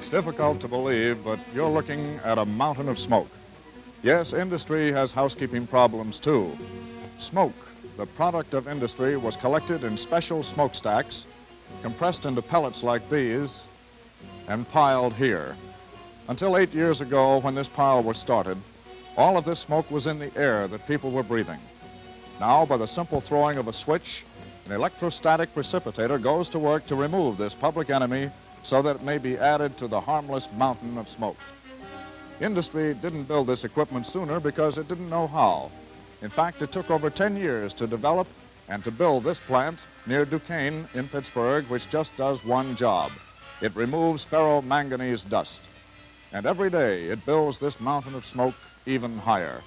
It's difficult to believe, but you're looking at a mountain of smoke. Yes, industry has housekeeping problems too. Smoke, the product of industry, was collected in special smokestacks, compressed into pellets like these, and piled here. Until 8 years ago, when this pile was started, all of this smoke was in the air that people were breathing. Now, by the simple throwing of a switch, an electrostatic precipitator goes to work to remove this public enemy so that it may be added to the harmless mountain of smoke. Industry didn't build this equipment sooner because it didn't know how. In fact, it took over 10 years to develop and to build this plant near Duquesne in Pittsburgh, which just does one job. It removes ferromanganese dust. And every day it builds this mountain of smoke even higher.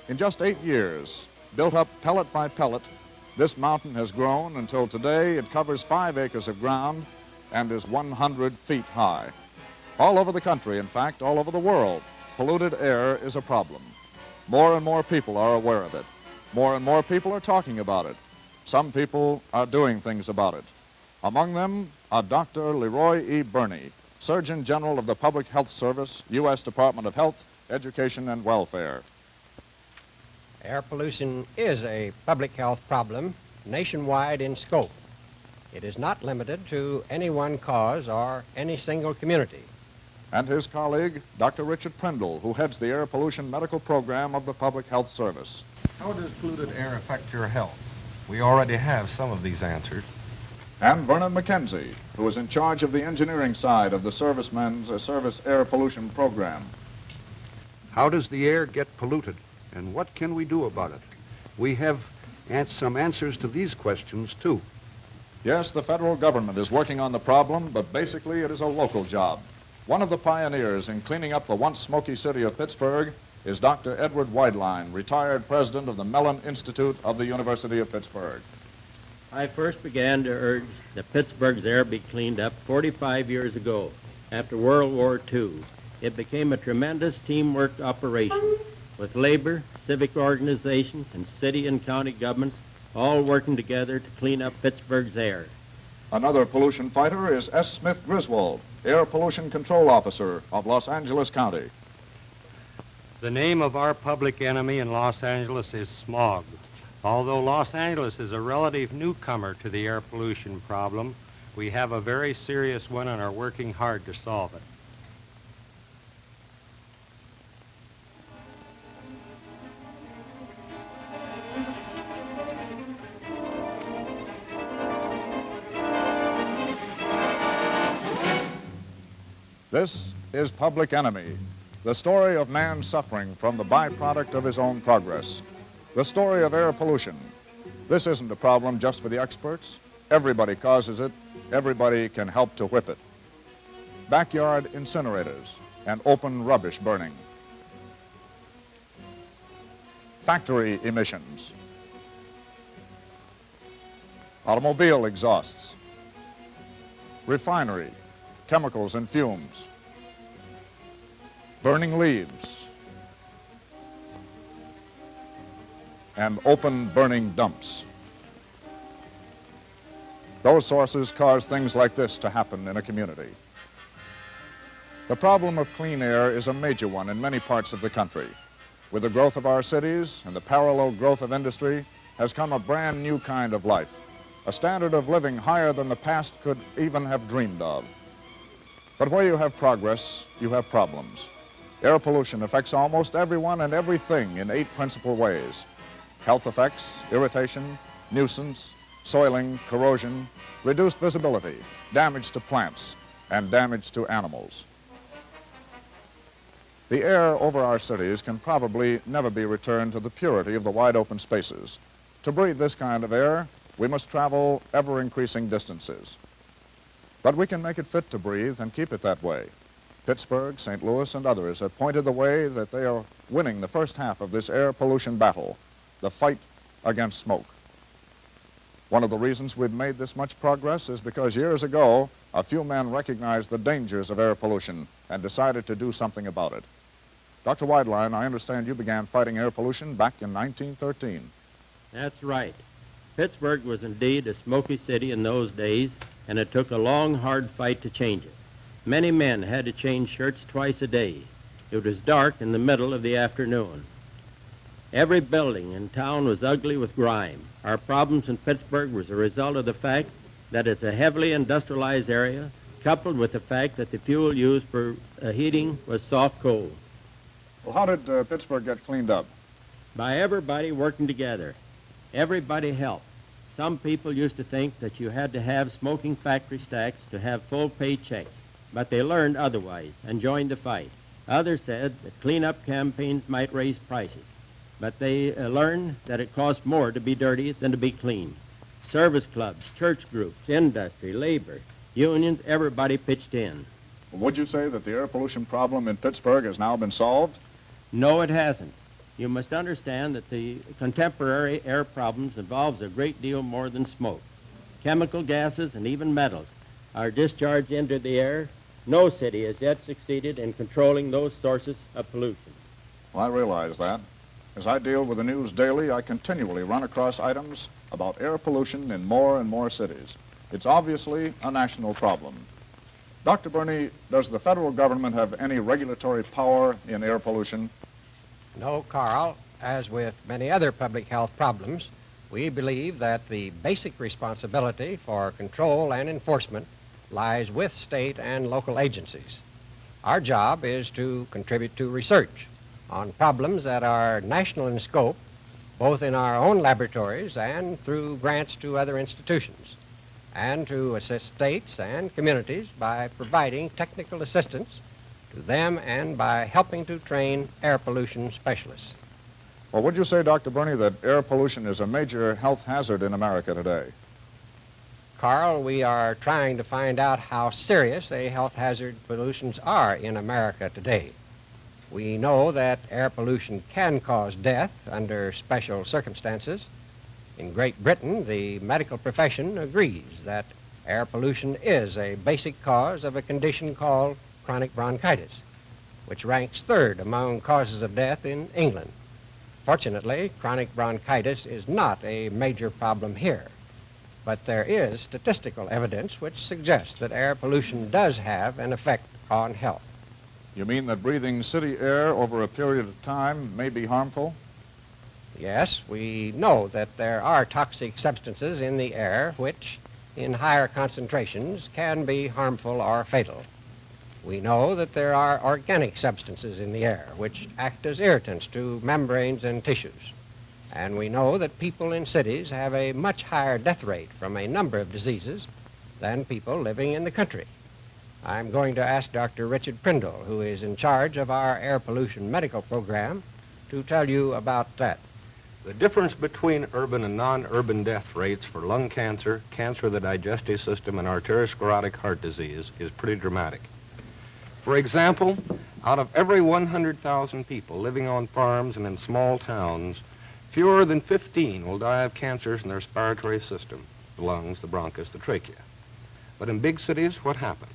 In just 8 years, built up pellet by pellet, this mountain has grown until today it covers 5 acres of ground and is 100 feet high. All over the country, in fact, all over the world, polluted air is a problem. More and more people are aware of it. More and more people are talking about it. Some people are doing things about it. Among them are Dr. Leroy E. Birney, Surgeon General of the Public Health Service, U.S. Department of Health, Education, and Welfare. Air pollution is a public health problem nationwide in scope. It is not limited to any one cause or any single community. And his colleague, Dr. Richard Prindle, who heads the air pollution medical program of the Public Health Service. How does polluted air affect your health? We already have some of these answers. And Vernon McKenzie, who is in charge of the engineering side of the servicemen's service air pollution program. How does the air get polluted, and what can we do about it? We have some answers to these questions, too. Yes, the federal government is working on the problem, but basically it is a local job. One of the pioneers in cleaning up the once smoky city of Pittsburgh is Dr. Edward Weidlein, retired president of the Mellon Institute of the University of Pittsburgh. I first began to urge that Pittsburgh's air be cleaned up 45 years ago, after World War II. It became a tremendous teamwork operation, with labor, civic organizations, and city and county governments all working together to clean up Pittsburgh's air. Another pollution fighter is S. Smith Griswold, Air Pollution Control Officer of Los Angeles County. The name of our public enemy in Los Angeles is smog. Although Los Angeles is a relative newcomer to the air pollution problem, we have a very serious one and are working hard to solve it. This is Public Enemy, the story of man suffering from the byproduct of his own progress. The story of air pollution. This isn't a problem just for the experts. Everybody causes it. Everybody can help to whip it. Backyard incinerators and open rubbish burning. Factory emissions. Automobile exhausts. Refinery, chemicals and fumes. Burning leaves. And open burning dumps. Those sources cause things like this to happen in a community. The problem of clean air is a major one in many parts of the country. With the growth of our cities and the parallel growth of industry has come a brand new kind of life, a standard of living higher than the past could even have dreamed of. But where you have progress, you have problems. Air pollution affects almost everyone and everything in 8 principal ways. Health effects, irritation, nuisance, soiling, corrosion, reduced visibility, damage to plants, and damage to animals. The air over our cities can probably never be returned to the purity of the wide open spaces. To breathe this kind of air, we must travel ever-increasing distances. But we can make it fit to breathe and keep it that way. Pittsburgh, St. Louis, and others have pointed the way that they are winning the first half of this air pollution battle, the fight against smoke. One of the reasons we've made this much progress is because years ago, a few men recognized the dangers of air pollution and decided to do something about it. Dr. Weidlein, I understand you began fighting air pollution back in 1913. That's right. Pittsburgh was indeed a smoky city in those days, and it took a long, hard fight to change it. Many men had to change shirts twice a day. It was dark in the middle of the afternoon. Every building in town was ugly with grime. Our problems in Pittsburgh was a result of the fact that it's a heavily industrialized area, coupled with the fact that the fuel used for heating was soft coal. Well, how did Pittsburgh get cleaned up? By everybody working together. Everybody helped. Some people used to think that you had to have smoking factory stacks to have full paychecks, but they learned otherwise and joined the fight. Others said that cleanup campaigns might raise prices, but they learned that it cost more to be dirty than to be clean. Service clubs, church groups, industry, labor, unions, everybody pitched in. Well, would you say that the air pollution problem in Pittsburgh has now been solved? No, it hasn't. You must understand that the contemporary air problems involves a great deal more than smoke. Chemical gases and even metals are discharged into the air. No city has yet succeeded in controlling those sources of pollution. Well, I realize that. As I deal with the news daily, I continually run across items about air pollution in more and more cities. It's obviously a national problem. Dr. Burney, does the federal government have any regulatory power in air pollution? No, Carl. As with many other public health problems, we believe that the basic responsibility for control and enforcement lies with state and local agencies. Our job is to contribute to research on problems that are national in scope, both in our own laboratories and through grants to other institutions, and to assist states and communities by providing technical assistance to them and by helping to train air pollution specialists. Well, would you say, Dr. Burney, that air pollution is a major health hazard in America today? Carl, we are trying to find out how serious a health hazard pollutions are in America today. We know that air pollution can cause death under special circumstances. In Great Britain, the medical profession agrees that air pollution is a basic cause of a condition called chronic bronchitis, which ranks third among causes of death in England. Fortunately, chronic bronchitis is not a major problem here, but there is statistical evidence which suggests that air pollution does have an effect on health. You mean that breathing city air over a period of time may be harmful? Yes, we know that there are toxic substances in the air which, in higher concentrations, can be harmful or fatal. We know that there are organic substances in the air which act as irritants to membranes and tissues. And we know that people in cities have a much higher death rate from a number of diseases than people living in the country. I'm going to ask Dr. Richard Prindle, who is in charge of our air pollution medical program, to tell you about that. The difference between urban and non-urban death rates for lung cancer, cancer of the digestive system, and arteriosclerotic heart disease is pretty dramatic. For example, out of every 100,000 people living on farms and in small towns, fewer than 15 will die of cancers in their respiratory system, the lungs, the bronchus, the trachea. But in big cities, what happens?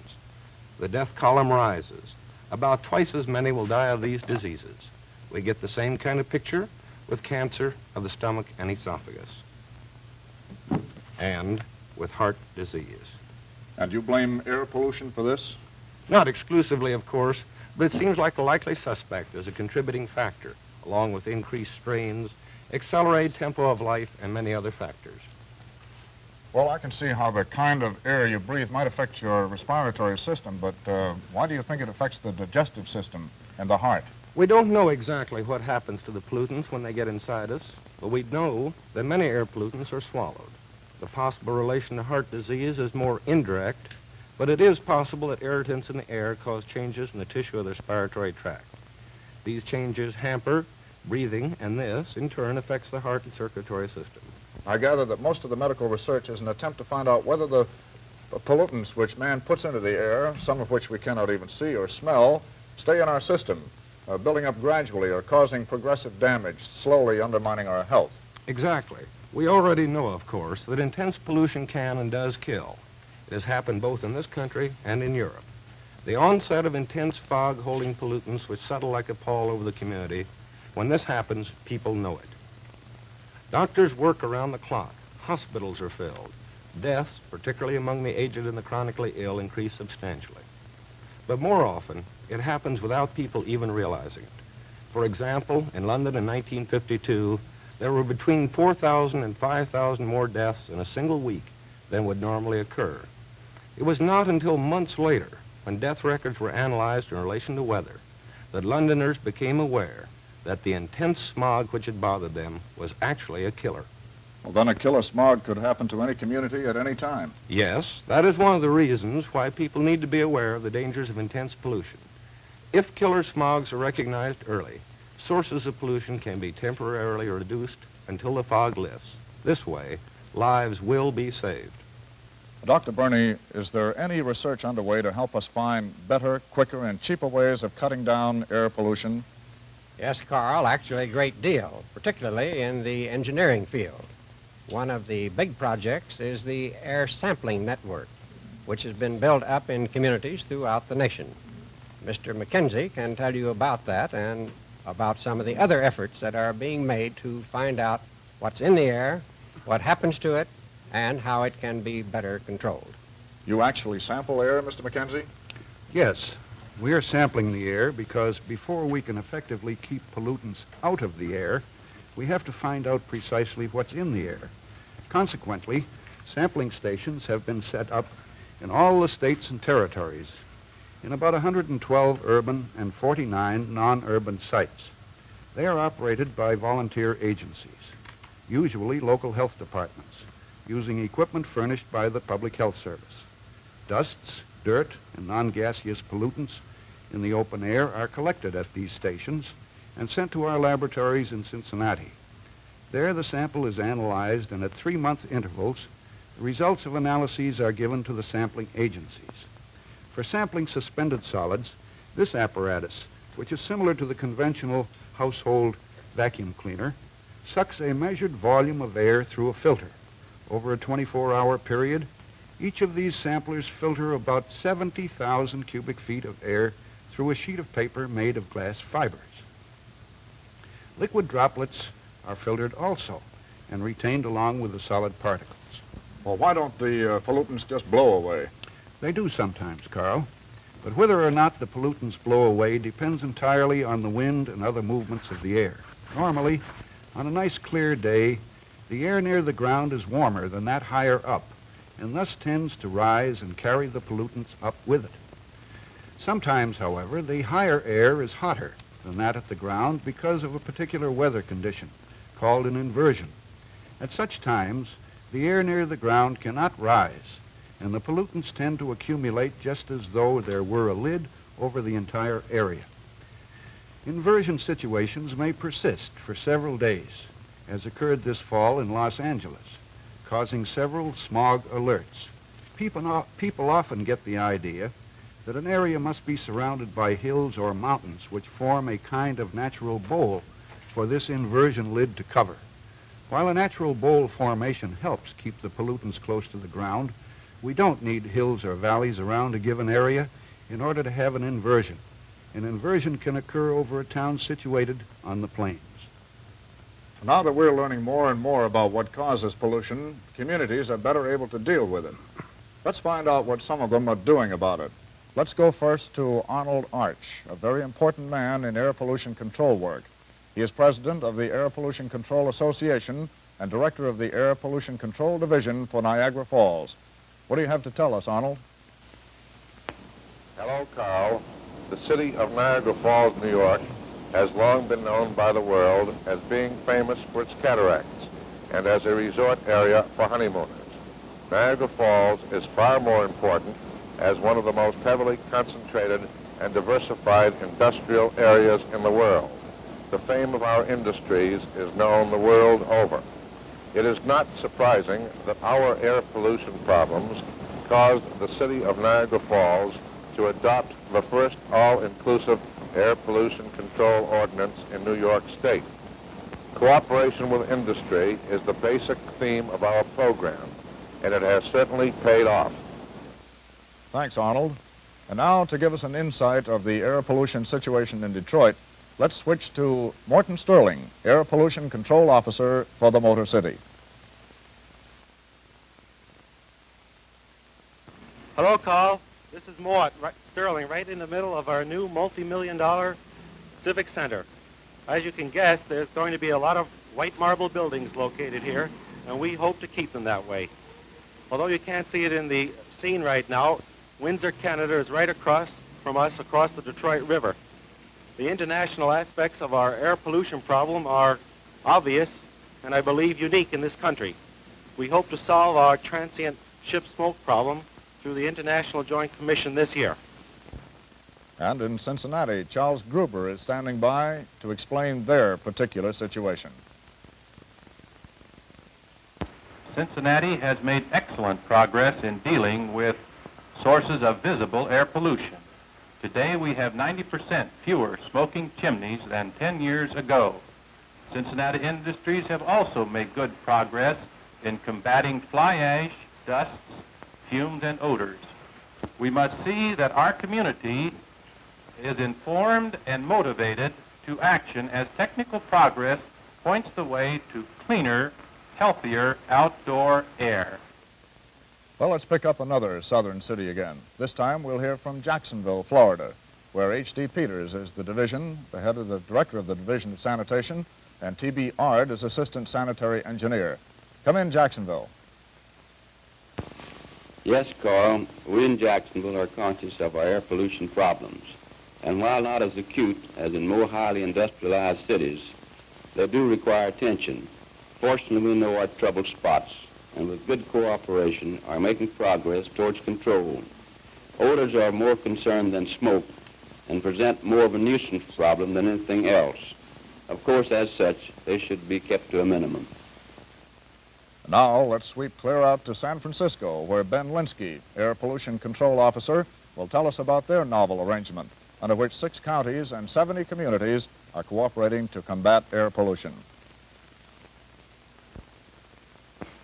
The death column rises. About twice as many will die of these diseases. We get the same kind of picture with cancer of the stomach and esophagus, and with heart disease. And you blame air pollution for this? Not exclusively, of course, but it seems like a likely suspect as a contributing factor, along with increased strains, accelerated tempo of life, and many other factors. Well, I can see how the kind of air you breathe might affect your respiratory system, but why do you think it affects the digestive system and the heart? We don't know exactly what happens to the pollutants when they get inside us, but we know that many air pollutants are swallowed. The possible relation to heart disease is more indirect, but it is possible that irritants in the air cause changes in the tissue of the respiratory tract. These changes hamper breathing, and this, in turn, affects the heart and circulatory system. I gather that most of the medical research is an attempt to find out whether the pollutants which man puts into the air, some of which we cannot even see or smell, stay in our system, building up gradually or causing progressive damage, slowly undermining our health. Exactly. We already know, of course, that intense pollution can and does kill. It has happened both in this country and in Europe. The onset of intense fog holding pollutants which settle like a pall over the community, when this happens, people know it. Doctors work around the clock. Hospitals are filled. Deaths, particularly among the aged and the chronically ill, increase substantially. But more often, it happens without people even realizing it. For example, in London in 1952, there were between 4,000 and 5,000 more deaths in a single week than would normally occur. It was not until months later, when death records were analyzed in relation to weather, that Londoners became aware that the intense smog which had bothered them was actually a killer. Well, then a killer smog could happen to any community at any time. Yes, that is one of the reasons why people need to be aware of the dangers of intense pollution. If killer smogs are recognized early, sources of pollution can be temporarily reduced until the fog lifts. This way, lives will be saved. Dr. Burney, is there any research underway to help us find better, quicker, and cheaper ways of cutting down air pollution? Yes, Carl, actually a great deal, particularly in the engineering field. One of the big projects is the air sampling network, which has been built up in communities throughout the nation. Mr. McKenzie can tell you about that and about some of the other efforts that are being made to find out what's in the air, what happens to it, and how it can be better controlled. You actually sample air, Mr. McKenzie? Yes, we are sampling the air because before we can effectively keep pollutants out of the air, we have to find out precisely what's in the air. Consequently, sampling stations have been set up in all the states and territories, in about 112 urban and 49 non-urban sites. They are operated by volunteer agencies, usually local health departments, using equipment furnished by the Public Health Service. Dusts, dirt, and non-gaseous pollutants in the open air are collected at these stations and sent to our laboratories in Cincinnati. There, the sample is analyzed, and at 3-month intervals, the results of analyses are given to the sampling agencies. For sampling suspended solids, this apparatus, which is similar to the conventional household vacuum cleaner, sucks a measured volume of air through a filter. Over a 24-hour period, each of these samplers filter about 70,000 cubic feet of air through a sheet of paper made of glass fibers. Liquid droplets are filtered also and retained along with the solid particles. Well, why don't the pollutants just blow away? They do sometimes, Carl, but whether or not the pollutants blow away depends entirely on the wind and other movements of the air. Normally, on a nice clear day, the air near the ground is warmer than that higher up, and thus tends to rise and carry the pollutants up with it. Sometimes, however, the higher air is hotter than that at the ground because of a particular weather condition called an inversion. At such times, the air near the ground cannot rise, and the pollutants tend to accumulate just as though there were a lid over the entire area. Inversion situations may persist for several days, as occurred this fall in Los Angeles, causing several smog alerts. People often get the idea that an area must be surrounded by hills or mountains which form a kind of natural bowl for this inversion lid to cover. While a natural bowl formation helps keep the pollutants close to the ground, we don't need hills or valleys around a given area in order to have an inversion. An inversion can occur over a town situated on the plains. Now that we're learning more and more about what causes pollution, communities are better able to deal with it. Let's find out what some of them are doing about it. Let's go first to Arnold Arch, a very important man in air pollution control work. He is president of the Air Pollution Control Association and director of the Air Pollution Control Division for Niagara Falls. What do you have to tell us, Arnold? Hello, Carl. The city of Niagara Falls, New York, has long been known by the world as being famous for its cataracts and as a resort area for honeymooners. Niagara Falls is far more important as one of the most heavily concentrated and diversified industrial areas in the world. The fame of our industries is known the world over. It is not surprising that our air pollution problems caused the city of Niagara Falls to adopt the first all-inclusive air pollution control ordinance in New York State. Cooperation with industry is the basic theme of our program, and it has certainly paid off. Thanks, Arnold. And now, to give us an insight of the air pollution situation in Detroit, let's switch to Morton Sterling, Air Pollution Control Officer for the Motor City. Hello, Carl. This is Mort, Sterling, right in the middle of our new multi-million-dollar civic center. As you can guess, there's going to be a lot of white marble buildings located here, and we hope to keep them that way. Although you can't see it in the scene right now, Windsor, Canada is right across from us, across the Detroit River. The international aspects of our air pollution problem are obvious and I believe unique in this country. We hope to solve our transient ship smoke problem through the International Joint Commission this year. And in Cincinnati, Charles Gruber is standing by to explain their particular situation. Cincinnati has made excellent progress in dealing with sources of visible air pollution. Today we have 90% fewer smoking chimneys than 10 years ago. Cincinnati industries have also made good progress in combating fly ash, dusts, fumes, and odors. We must see that our community is informed and motivated to action as technical progress points the way to cleaner, healthier outdoor air. Well, let's pick up another southern city again. This time we'll hear from Jacksonville, Florida, where H.D. Peters is the director of the Division of Sanitation, and T.B. Ard is Assistant Sanitary Engineer. Come in, Jacksonville. Yes, Carl, we in Jacksonville are conscious of our air pollution problems. And while not as acute as in more highly industrialized cities, they do require attention. Fortunately, we know our troubled spots, and with good cooperation are making progress towards control. Odors are more concerned than smoke and present more of a nuisance problem than anything else. Of course, as such, they should be kept to a minimum. Now, let's sweep clear out to San Francisco, where Ben Linsky, Air Pollution Control Officer, will tell us about their novel arrangement, under which 6 counties and 70 communities are cooperating to combat air pollution.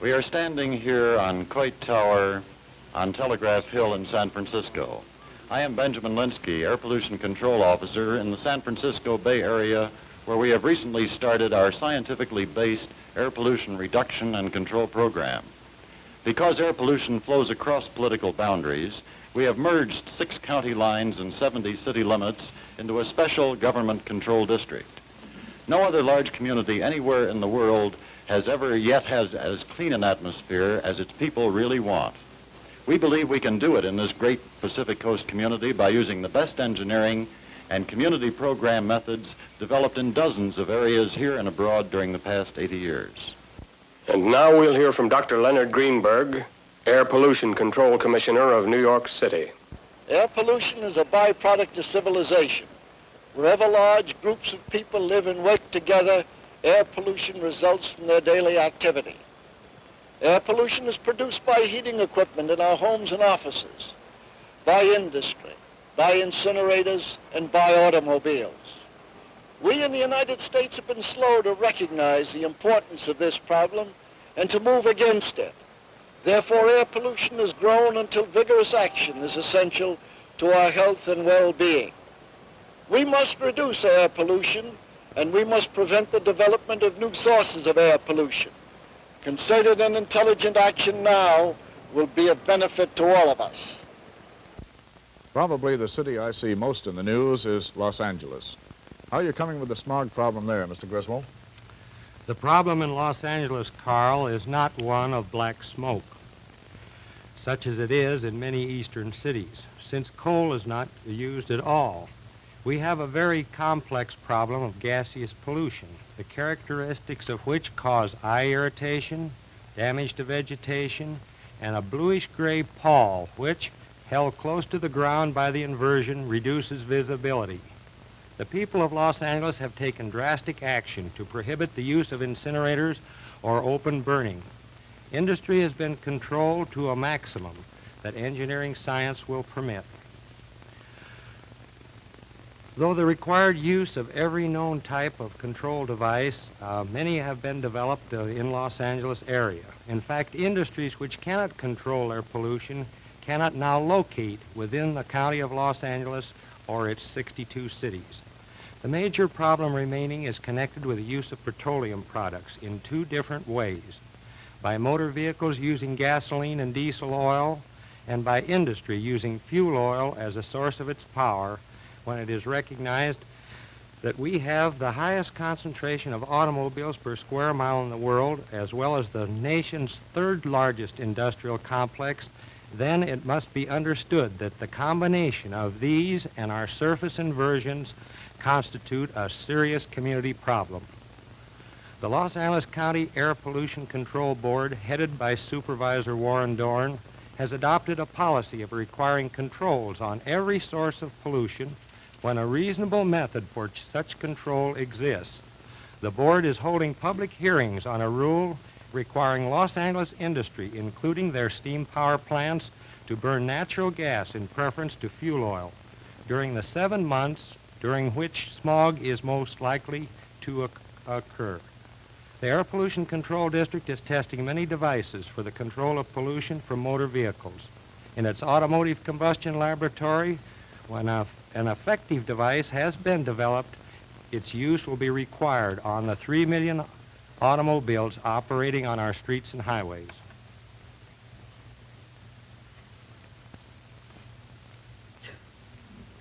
We are standing here on Coit Tower on Telegraph Hill in San Francisco. I am Benjamin Linsky, Air Pollution Control Officer in the San Francisco Bay Area, where we have recently started our scientifically based air pollution reduction and control program. Because air pollution flows across political boundaries, we have merged 6 county lines and 70 city limits into a special government control district. No other large community anywhere in the world has ever yet has as clean an atmosphere as its people really want. We believe we can do it in this great Pacific Coast community by using the best engineering and community program methods developed in dozens of areas here and abroad during the past 80 years. And now we'll hear from Dr. Leonard Greenberg, Air Pollution Control Commissioner of New York City. Air pollution is a byproduct of civilization. Wherever large groups of people live and work together, air pollution results from their daily activity. Air pollution is produced by heating equipment in our homes and offices, by industry, by incinerators, and by automobiles. We in the United States have been slow to recognize the importance of this problem and to move against it. Therefore, air pollution has grown until vigorous action is essential to our health and well-being. We must reduce air pollution, and we must prevent the development of new sources of air pollution. Concerted and intelligent action now will be of benefit to all of us. Probably the city I see most in the news is Los Angeles. How are you coming with the smog problem there, Mr. Griswold? The problem in Los Angeles, Carl, is not one of black smoke, such as it is in many eastern cities, since coal is not used at all. We have a very complex problem of gaseous pollution, the characteristics of which cause eye irritation, damage to vegetation, and a bluish-gray pall, which, held close to the ground by the inversion, reduces visibility. The people of Los Angeles have taken drastic action to prohibit the use of incinerators or open burning. Industry has been controlled to a maximum that engineering science will permit. Though the required use of every known type of control device, many have been developed in Los Angeles area. In fact, industries which cannot control air pollution cannot now locate within the county of Los Angeles or its 62 cities. The major problem remaining is connected with the use of petroleum products in 2 different ways: by motor vehicles using gasoline and diesel oil, and by industry using fuel oil as a source of its power, when it is recognized that we have the highest concentration of automobiles per square mile in the world, as well as the nation's third largest industrial complex, then it must be understood that the combination of these and our surface inversions constitute a serious community problem. The Los Angeles County Air Pollution Control Board, headed by Supervisor Warren Dorn, has adopted a policy of requiring controls on every source of pollution when a reasonable method for such control exists. The board is holding public hearings on a rule requiring Los Angeles industry, including their steam power plants, to burn natural gas in preference to fuel oil during the 7 months during which smog is most likely to occur. The Air Pollution Control District is testing many devices for the control of pollution from motor vehicles. In its automotive combustion laboratory, when an effective device has been developed, its use will be required on the 3 million automobiles operating on our streets and highways.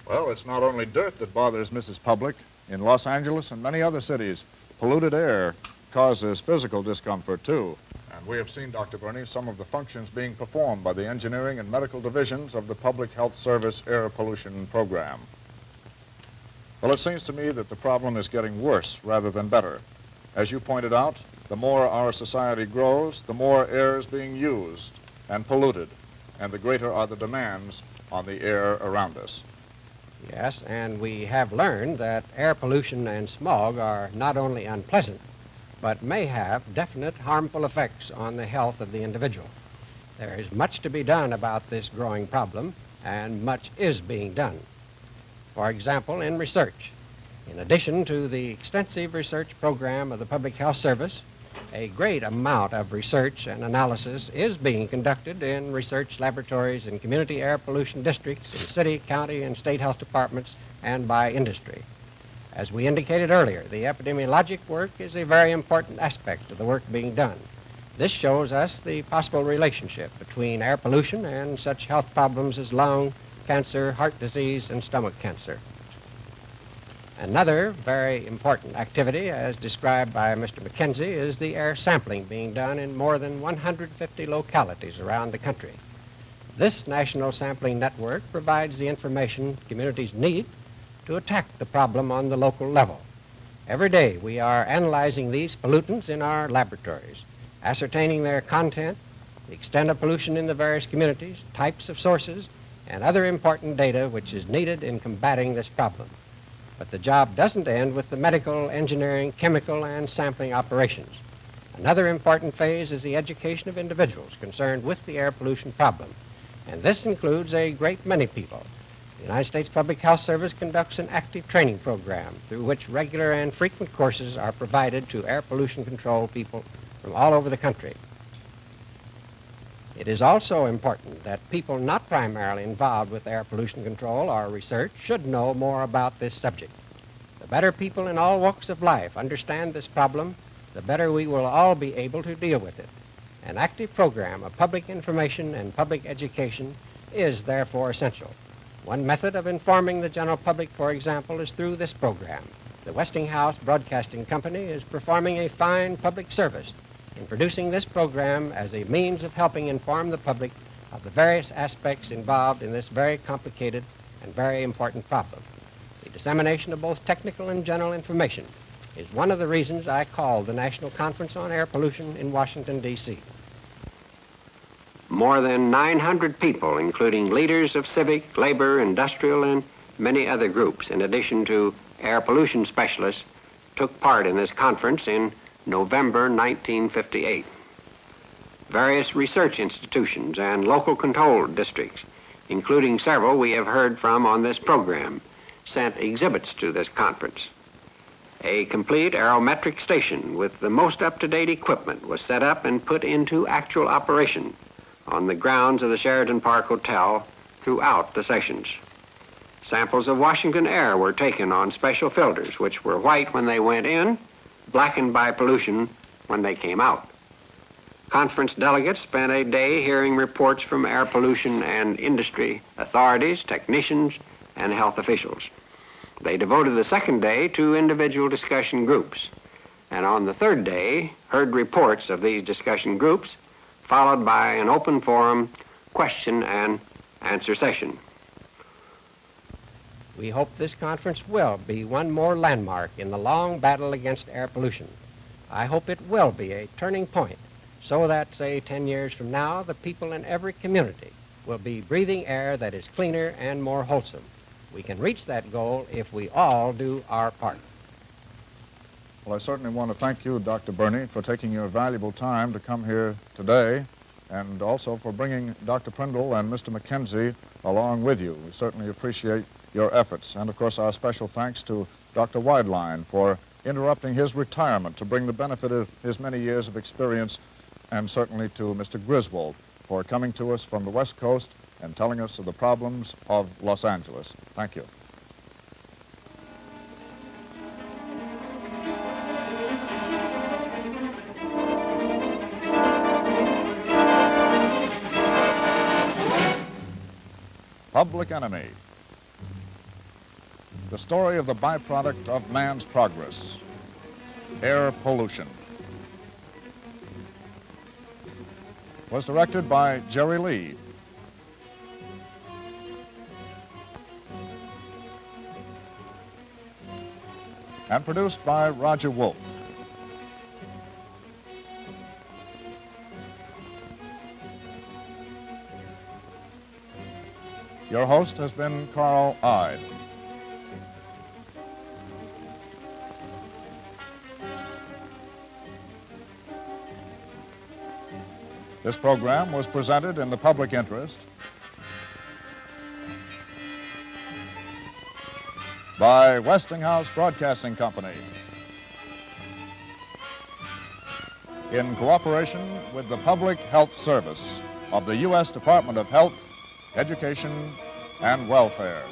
Well, it's not only dirt that bothers Mrs. Public. In Los Angeles and many other cities, polluted air causes physical discomfort, too. And we have seen, Dr. Burney, some of the functions being performed by the engineering and medical divisions of the Public Health Service Air Pollution Program. Well, it seems to me that the problem is getting worse rather than better. As you pointed out, the more our society grows, the more air is being used and polluted, and the greater are the demands on the air around us. Yes, and we have learned that air pollution and smog are not only unpleasant, but may have definite harmful effects on the health of the individual. There is much to be done about this growing problem, and much is being done. For example, in research. In addition to the extensive research program of the Public Health Service, a great amount of research and analysis is being conducted in research laboratories in community air pollution districts, in city, county, and state health departments, and by industry. As we indicated earlier, the epidemiologic work is a very important aspect of the work being done. This shows us the possible relationship between air pollution and such health problems as lung cancer, heart disease, and stomach cancer. Another very important activity, as described by Mr. McKenzie, is the air sampling being done in more than 150 localities around the country. This national sampling network provides the information communities need to attack the problem on the local level. Every day we are analyzing these pollutants in our laboratories, ascertaining their content, the extent of pollution in the various communities, types of sources, and other important data which is needed in combating this problem. But the job doesn't end with the medical, engineering, chemical, and sampling operations. Another important phase is the education of individuals concerned with the air pollution problem, and this includes a great many people. The United States Public Health Service conducts an active training program through which regular and frequent courses are provided to air pollution control people from all over the country. It is also important that people not primarily involved with air pollution control or research should know more about this subject. The better people in all walks of life understand this problem, the better we will all be able to deal with it. An active program of public information and public education is therefore essential. One method of informing the general public, for example, is through this program. The Westinghouse Broadcasting Company is performing a fine public service in producing this program as a means of helping inform the public of the various aspects involved in this very complicated and very important problem. The dissemination of both technical and general information is one of the reasons I called the National Conference on Air Pollution in Washington, D.C. More than 900 people, including leaders of civic, labor, industrial, and many other groups, in addition to air pollution specialists, took part in this conference in November 1958. Various research institutions and local control districts, including several we have heard from on this program, sent exhibits to this conference. A complete aerometric station with the most up-to-date equipment was set up and put into actual operation on the grounds of the Sheraton Park Hotel throughout the sessions. Samples of Washington air were taken on special filters, which were white when they went in, blackened by pollution when they came out. Conference delegates spent a day hearing reports from air pollution and industry authorities, technicians, and health officials. They devoted the second day to individual discussion groups, and on the third day heard reports of these discussion groups, followed by an open forum question and answer session. We hope this conference will be one more landmark in the long battle against air pollution. I hope it will be a turning point so that, say, 10 years from now, the people in every community will be breathing air that is cleaner and more wholesome. We can reach that goal if we all do our part. Well, I certainly want to thank you, Dr. Burney, for taking your valuable time to come here today, and also for bringing Dr. Prindle and Mr. McKenzie along with you. We certainly appreciate your efforts. And, of course, our special thanks to Dr. Wideline for interrupting his retirement to bring the benefit of his many years of experience, and certainly to Mr. Griswold for coming to us from the West Coast and telling us of the problems of Los Angeles. Thank you. Public Enemy. The story of the byproduct of man's progress, air pollution. Was directed by Jerry Lee. And produced by Roger Wolf. Your host has been Carl Ide. This program was presented in the public interest by Westinghouse Broadcasting Company in cooperation with the Public Health Service of the U.S. Department of Health, Education, and Welfare.